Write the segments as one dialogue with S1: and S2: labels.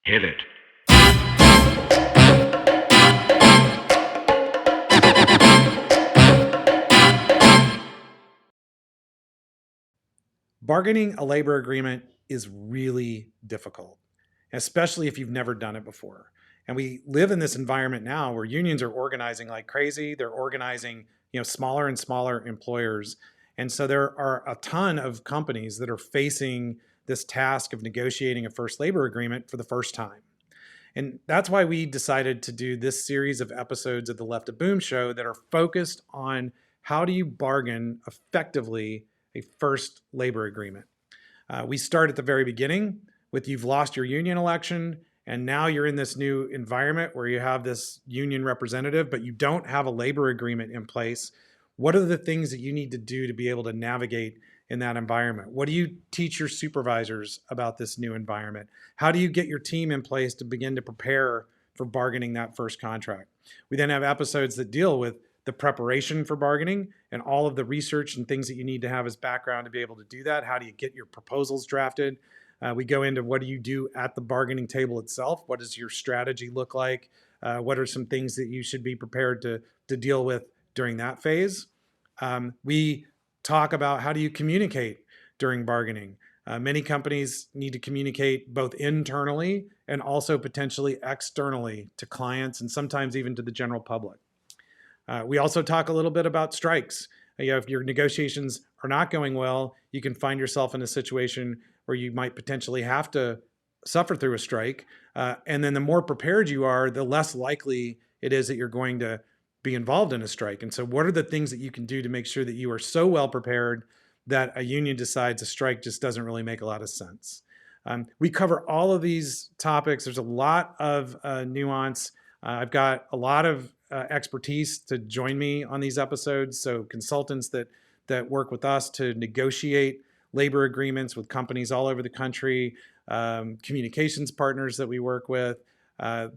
S1: Hit it.
S2: Bargaining a labor agreement is really difficult, especially if you've never done it before. And we live in this environment now where unions are organizing like crazy. They're organizing, smaller and smaller employers. And so there are a ton of companies that are facing this task of negotiating a first labor agreement for the first time. And that's why we decided to do this series of episodes of the Left of Boom show that are focused on how do you bargain effectively a first labor agreement. We start at the very beginning with you've lost your union election, and now you're in this new environment where you have this union representative, but you don't have a labor agreement in place. What are the things that you need to do to be able to navigate in that environment? What do you teach your supervisors about this new environment? How do you get your team in place to begin to prepare for bargaining that first contract? We then have episodes that deal with the preparation for bargaining and all of the research and things that you need to have as background to be able to do that. How do you get your proposals drafted? We go into what do you do at the bargaining table itself? What does your strategy look like? What are some things that you should be prepared to deal with during that phase? We talk about how do you communicate during bargaining. Many companies need to communicate both internally and also potentially externally to clients and sometimes even to the general public. We also talk a little bit about strikes. If your negotiations are not going well, you can find yourself in a situation where you might potentially have to suffer through a strike. And then the more prepared you are, the less likely it is that you're going to be involved in a strike. And so what are the things that you can do to make sure that you are so well prepared that a union decides a strike just doesn't really make a lot of sense? We cover all of these topics. There's a lot of nuance. I've got a lot of expertise to join me on these episodes. So consultants that work with us to negotiate labor agreements with companies all over the country, communications partners that we work with.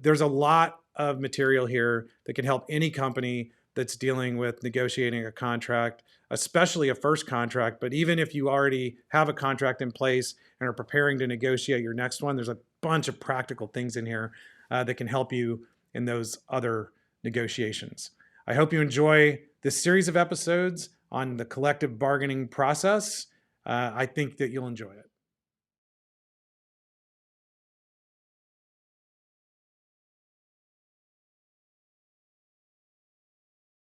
S2: There's a lot of material here that can help any company that's dealing with negotiating a contract, especially a first contract. But even if you already have a contract in place and are preparing to negotiate your next one, there's a bunch of practical things in here that can help you in those other negotiations. I hope you enjoy this series of episodes on the collective bargaining process. I think that you'll enjoy it.